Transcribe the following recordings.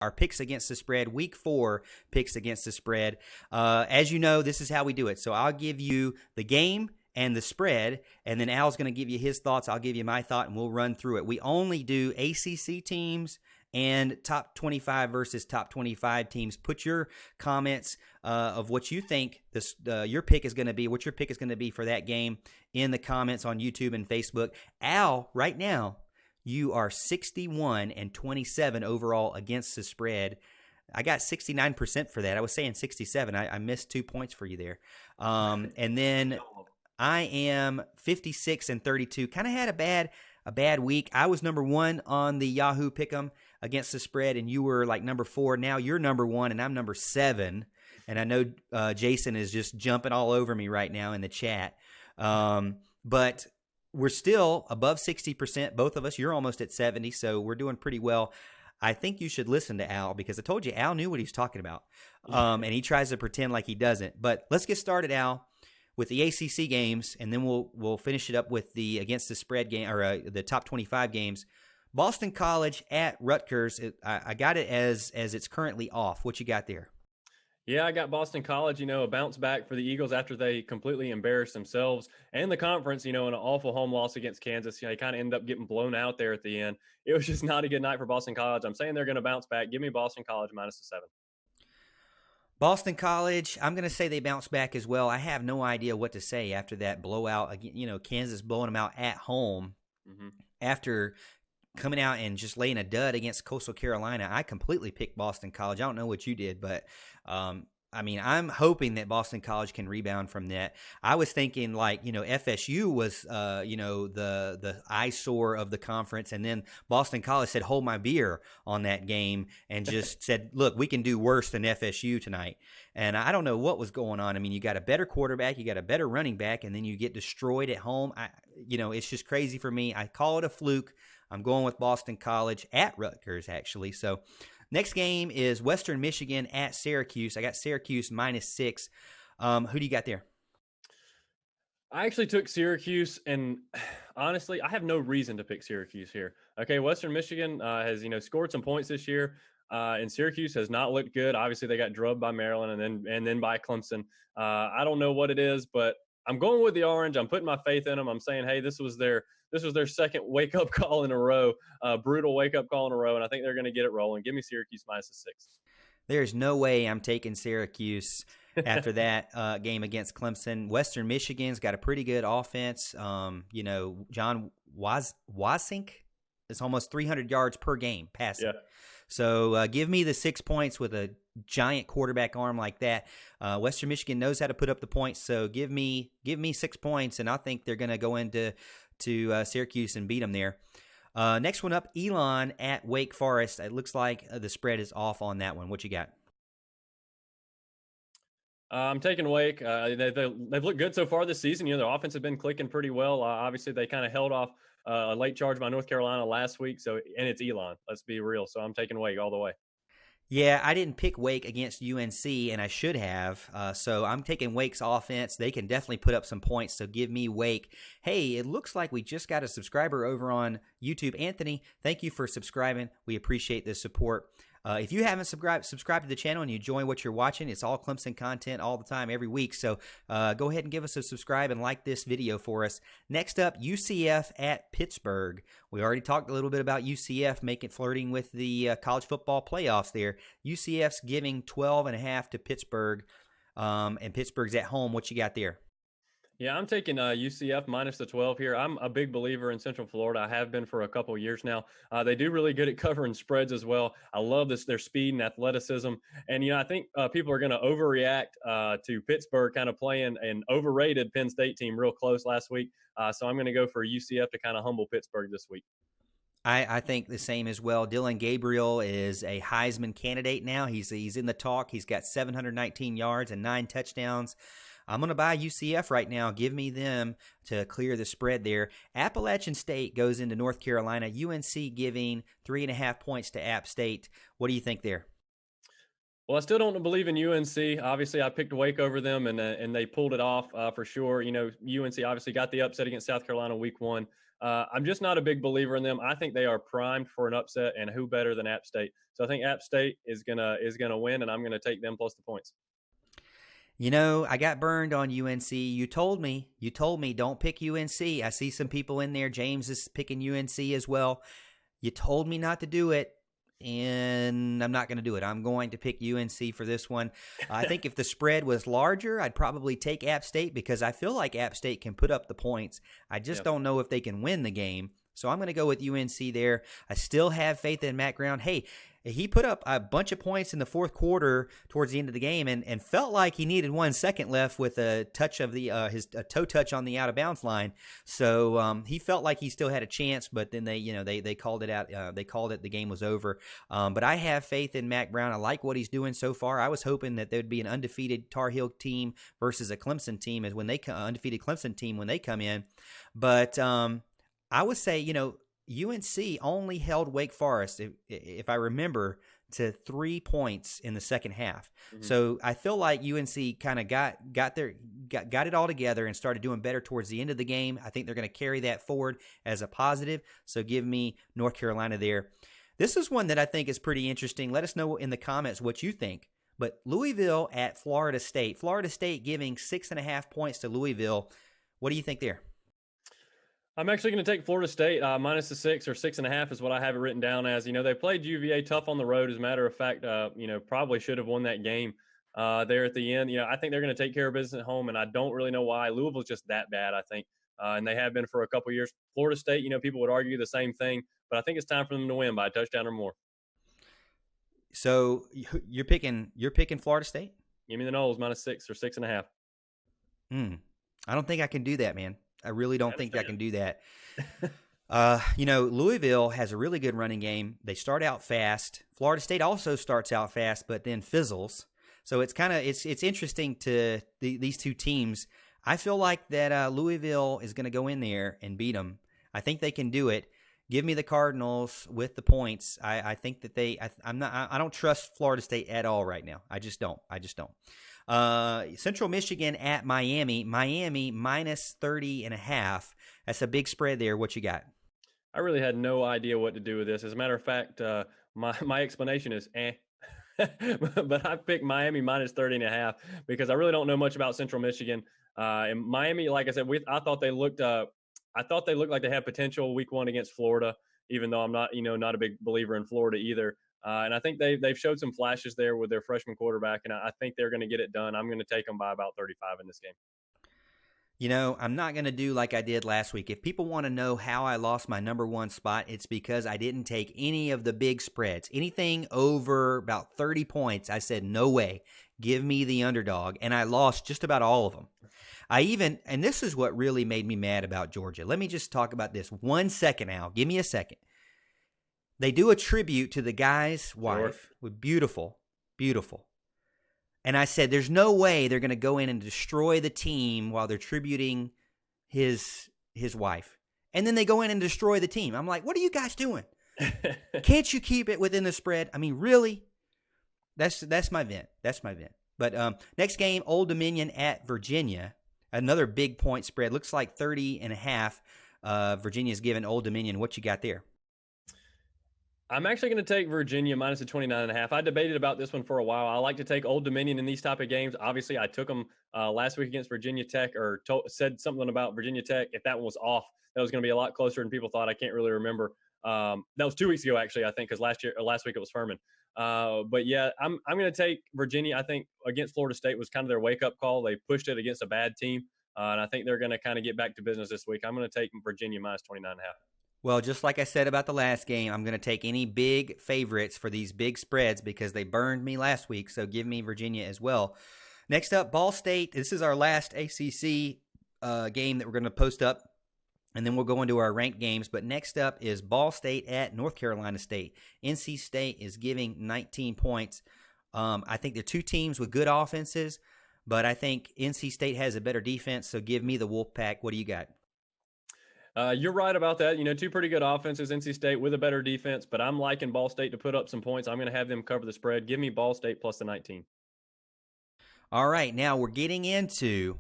our picks against the spread, week 4 picks against the spread. As you know, this is how we do it. So I'll give you the game and the spread, and then Al's going to give you his thoughts. I'll give you my thought, and we'll run through it. We only do ACC teams and top 25 versus top 25 teams. Put your comments of what you think your pick is going to be, what your pick is going to be for that game in the comments on YouTube and Facebook. Al, right now, you are 61-27 overall against the spread. I got 69% for that. I was saying 67. I missed 2 points for you there. And then I am 56-32. Kind of had a bad week. I was number 1 on the Yahoo Pick'em against the spread, and you were like number 4. Now you're number 1, and I'm number 7. And I know Jason is just jumping all over me right now in the chat. But we're still above 60%, both of us. You're almost at 70, so we're doing pretty well. I think you should listen to Al, because I told you Al knew what he was talking about, and he tries to pretend like he doesn't. But let's get started, Al, with the ACC games, and then we'll finish it up with the against the spread game, or the top 25 games. Boston College at Rutgers. I got it as it's currently off. What you got there? Yeah, I got Boston College, a bounce back for the Eagles after they completely embarrassed themselves and the conference, in an awful home loss against Kansas. They kind of ended up getting blown out there at the end. It was just not a good night for Boston College. I'm saying they're going to bounce back. Give me Boston College minus the 7. Boston College, I'm going to say they bounce back as well. I have no idea what to say after that blowout. Kansas blowing them out at home after coming out and just laying a dud against Coastal Carolina. I completely picked Boston College. I don't know what you did, but I'm hoping that Boston College can rebound from that. I was thinking FSU was the eyesore of the conference, and then Boston College said hold my beer on that game and just said, look, we can do worse than FSU tonight. And I don't know what was going on. I mean, you got a better quarterback, you got a better running back, and then you get destroyed at home. It's just crazy for me. I call it a fluke. I'm going with Boston College at Rutgers, actually. So next game is Western Michigan at Syracuse. I got Syracuse minus 6. Who do you got there? I actually took Syracuse, and honestly, I have no reason to pick Syracuse here. Okay, Western Michigan has scored some points this year, and Syracuse has not looked good. Obviously, they got drubbed by Maryland and then by Clemson. I don't know what it is, but I'm going with the Orange. I'm putting my faith in them. I'm saying, hey, this was their second wake-up call in a row, brutal wake-up call in a row, and I think they're going to get it rolling. Give me Syracuse minus a 6. There's no way I'm taking Syracuse after that game against Clemson. Western Michigan's got a pretty good offense. John Wasink is almost 300 yards per game passing. Yeah. So give me the 6 points with a giant quarterback arm like that. Western Michigan knows how to put up the points, so give me 6 points, and I think they're going to go into Syracuse and beat them there. Next one up, Elon at Wake Forest. It looks like the spread is off on that one. What you got? I'm taking Wake. They've looked good so far this season. Their offense has been clicking pretty well. Obviously, they kind of held off a late charge by North Carolina last week. And it's Elon. Let's be real. So I'm taking Wake all the way. Yeah, I didn't pick Wake against UNC, and I should have. So I'm taking Wake's offense. They can definitely put up some points, so give me Wake. Hey, it looks like we just got a subscriber over on YouTube. Anthony, thank you for subscribing. We appreciate the support. If you haven't subscribed to the channel and you enjoy what you're watching, it's all Clemson content all the time, every week. So go ahead and give us a subscribe and like this video for us. Next up, UCF at Pittsburgh. We already talked a little bit about UCF flirting with the college football playoffs there. UCF's giving 12.5 to Pittsburgh, and Pittsburgh's at home. What you got there? Yeah, I'm taking UCF minus the 12 here. I'm a big believer in Central Florida. I have been for a couple of years now. They do really good at covering spreads as well. I love their speed and athleticism. And, I think people are going to overreact to Pittsburgh kind of playing an overrated Penn State team real close last week. So I'm going to go for UCF to kind of humble Pittsburgh this week. I think the same as well. Dylan Gabriel is a Heisman candidate now. He's in the talk. He's got 719 yards and 9 touchdowns. I'm going to buy UCF right now. Give me them to clear the spread there. Appalachian State goes into North Carolina. UNC giving 3.5 points to App State. What do you think there? Well, I still don't believe in UNC. Obviously, I picked Wake over them, and they pulled it off for sure. UNC obviously got the upset against South Carolina week 1. I'm just not a big believer in them. I think they are primed for an upset, and who better than App State? So I think App State is gonna win, and I'm gonna take them plus the points. You know, I got burned on UNC. You told me don't pick UNC. I see some people in there. James is picking UNC as well. You told me not to do it, and I'm not going to do it. I'm going to pick UNC for this one. I think if the spread was larger, I'd probably take App State because I feel like App State can put up the points. I just don't know if they can win the game. So I'm going to go with UNC there. I still have faith in Matt Brown. Hey, he put up a bunch of points in the fourth quarter towards the end of the game and felt like he needed 1 second left with a touch of the his toe touch on the out of bounds line. So he felt like he still had a chance, but then they called it out. They called it. The game was over. But I have faith in Mac Brown. I like what he's doing so far. I was hoping that there'd be an undefeated Tar Heel team versus a Clemson team as when they undefeated Clemson team when they come in. But I would say, UNC only held Wake Forest, if I remember, to 3 points in the second half. Mm-hmm. So I feel like UNC kind of got it all together and started doing better towards the end of the game. I think they're going to carry that forward as a positive. So give me North Carolina there. This is one that I think is pretty interesting. Let us know in the comments what you think. But Louisville at Florida State. Florida State giving 6.5 points to Louisville. What do you think there? I'm actually going to take Florida State minus the 6 or 6.5 is what I have it written down as. They played UVA tough on the road. As a matter of fact, probably should have won that game there at the end. I think they're going to take care of business at home, and I don't really know why. Louisville's just that bad, I think, and they have been for a couple of years. Florida State, people would argue the same thing, but I think it's time for them to win by a touchdown or more. So you're picking Florida State? Give me the Noles minus 6 or 6.5. I don't think I can do that, man. I really don't think I can do that. Louisville has a really good running game. They start out fast. Florida State also starts out fast, but then fizzles. So it's it's interesting to these two teams. I feel like that Louisville is going to go in there and beat them. I think they can do it. Give me the Cardinals with the points. I think that I don't trust Florida State at all right now. I just don't. Central Michigan at Miami. Miami minus 30.5. That's a big spread there. What you got? I really had no idea what to do with this. As a matter of fact, my explanation is but I picked Miami minus 30.5 because I really don't know much about Central Michigan. And Miami, like I said, I thought they looked like they had potential week 1 against Florida, even though I'm not a big believer in Florida either. And I think they've showed some flashes there with their freshman quarterback, and I think they're going to get it done. I'm going to take them by about 35 in this game. I'm not going to do like I did last week. If people want to know how I lost my number 1 spot, it's because I didn't take any of the big spreads. Anything over about 30 points, I said, no way. Give me the underdog. And I lost just about all of them. And this is what really made me mad about Georgia. Let me just talk about this 1 second, Al. Give me a second. They do a tribute to the guy's wife. Sure. Beautiful. And I said, there's no way they're going to go in and destroy the team while they're tributing his wife. And then they go in and destroy the team. I'm like, what are you guys doing? Can't you keep it within the spread? I mean, really? That's my vent. But next game, Old Dominion at Virginia. Another big point spread. Looks like 30.5. Virginia's given Old Dominion. What you got there? I'm actually going to take Virginia minus the 29.5. I debated about this one for a while. I like to take Old Dominion in these type of games. Obviously, I took them last week against Virginia Tech, or said something about Virginia Tech. If that one was off, that was going to be a lot closer than people thought. I can't really remember. That was 2 weeks ago, actually, I think, because last week it was Furman. But yeah, I'm going to take Virginia. I think against Florida State was kind of their wake-up call. They pushed it against a bad team, and I think they're going to kind of get back to business this week. I'm going to take Virginia minus 29.5. Well, just like I said about the last game, I'm going to take any big favorites for these big spreads because they burned me last week, so give me Virginia as well. Next up, Ball State. This is our last ACC game that we're going to post up, and then we'll go into our ranked games. But next up is Ball State at North Carolina State. NC State is giving 19 points. I think they're two teams with good offenses, but I think NC State has a better defense, so give me the Wolfpack. What do you got? You're right about that. Two pretty good offenses, NC State with a better defense, but I'm liking Ball State to put up some points. I'm going to have them cover the spread. Give me Ball State plus the 19. All right, now we're getting into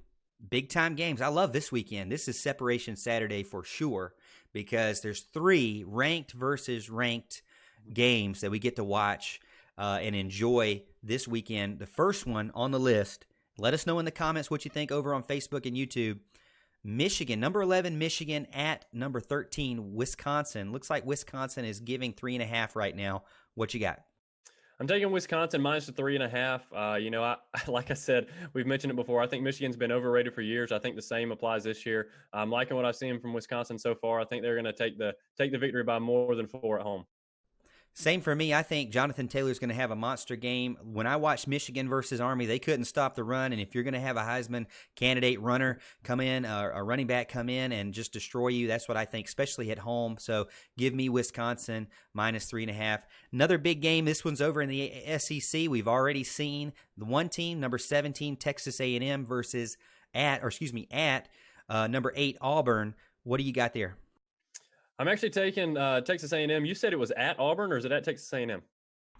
big-time games. I love this weekend. This is Separation Saturday for sure because there's 3 ranked versus ranked games that we get to watch and enjoy this weekend. The first one on the list, let us know in the comments what you think over on Facebook and YouTube. Michigan, number 11, Michigan at number 13, Wisconsin. Looks like Wisconsin is giving 3.5 right now. What you got? I'm taking Wisconsin minus the 3.5. Like I said, we've mentioned it before. I think Michigan's been overrated for years. I think the same applies this year. I'm liking what I've seen from Wisconsin so far. I think they're going to take the victory by more than 4 at home. Same for me. I think Jonathan Taylor's going to have a monster game. When I watched Michigan versus Army, they couldn't stop the run. And if you're going to have a Heisman candidate runner come in, a running back come in and just destroy you, that's what I think, especially at home. So give me Wisconsin minus 3.5. Another big game. This one's over in the SEC. We've already seen the one team, number 17, Texas A&M versus at number 8, Auburn. What do you got there? I'm actually taking Texas A&M. You said it was at Auburn, or is it at Texas A&M?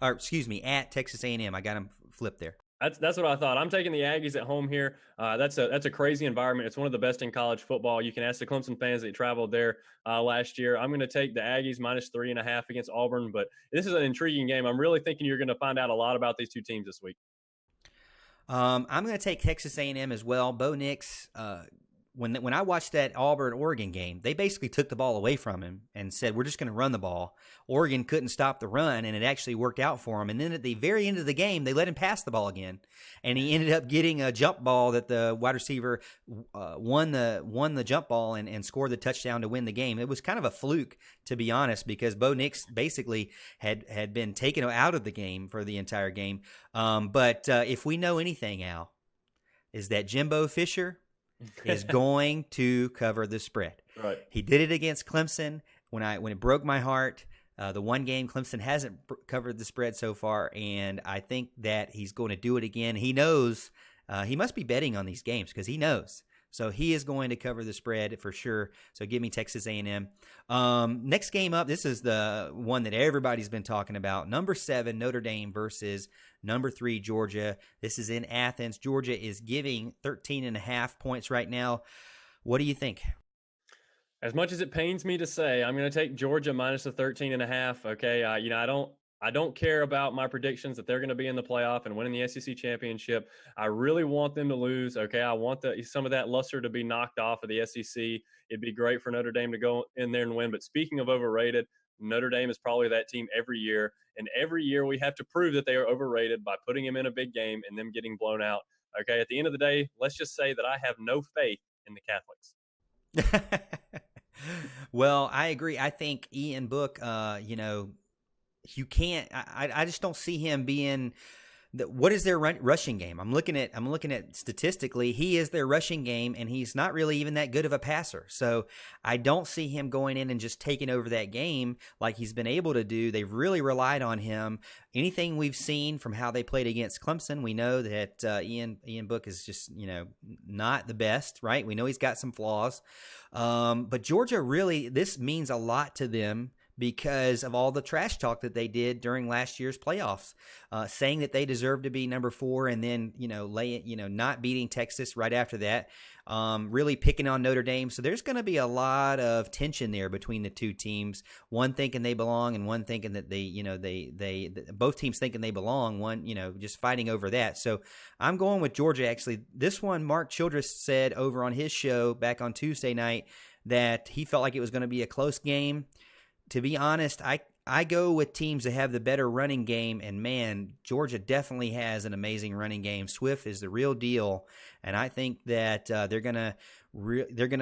Or at Texas A&M. I got them flipped there. That's what I thought. I'm taking the Aggies at home here. That's a crazy environment. It's one of the best in college football. You can ask the Clemson fans that traveled there last year. I'm going to take the Aggies minus 3.5 against Auburn, but this is an intriguing game. I'm really thinking you're going to find out a lot about these two teams this week. I'm going to take Texas A&M as well. Bo Nix. When I watched that Auburn-Oregon game, they basically took the ball away from him and said, we're just going to run the ball. Oregon couldn't stop the run, and it actually worked out for him. And then at the very end of the game, they let him pass the ball again. And he ended up getting a jump ball that the wide receiver won the jump ball and scored the touchdown to win the game. It was kind of a fluke, to be honest, because Bo Nix basically had been taken out of the game for the entire game. But if we know anything, Al, is that Jimbo Fisher is going to cover the spread. Right. He did it against Clemson when it broke my heart. The one game Clemson hasn't covered the spread so far, and I think that he's going to do it again. He knows he must be betting on these games because he knows. So he is going to cover the spread for sure. So give me Texas A&M. Next game up, this is the one that everybody's been talking about. Number 7, Notre Dame versus number 3, Georgia. This is in Athens. Georgia is giving 13.5 points right now. What do you think? As much as it pains me to say, I'm going to take Georgia minus the 13.5. Okay, I don't care about my predictions that they're going to be in the playoff and winning the SEC championship. I really want them to lose. Okay, I want some of that luster to be knocked off of the SEC. It'd be great for Notre Dame to go in there and win. But speaking of overrated, Notre Dame is probably that team every year. And every year we have to prove that they are overrated by putting them in a big game and them getting blown out. Okay, at the end of the day, let's just say that I have no faith in the Catholics. Well, I agree. I think Ian Book, you can't. I just don't see him being. What is their rushing game? I'm looking at statistically, he is their rushing game, and he's not really even that good of a passer. So I don't see him going in and just taking over that game like he's been able to do. They've really relied on him. Anything we've seen from how they played against Clemson, we know that Ian Book is just not the best, right? We know he's got some flaws, but Georgia really, this means a lot to them, because of all the trash talk that they did during last year's playoffs, saying that they deserve to be number 4 and then, not beating Texas right after that, really picking on Notre Dame. So there's going to be a lot of tension there between the two teams, one thinking they belong and one thinking that they both teams thinking they belong, one, just fighting over that. So I'm going with Georgia. Actually, this one, Mark Childress said over on his show back on Tuesday night that he felt like it was going to be a close game. To be honest, I go with teams that have the better running game, and man, Georgia definitely has an amazing running game. Swift is the real deal, and I think that they're gonna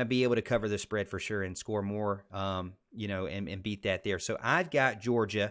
be able to cover the spread for sure and score more, and beat that there. So I've got Georgia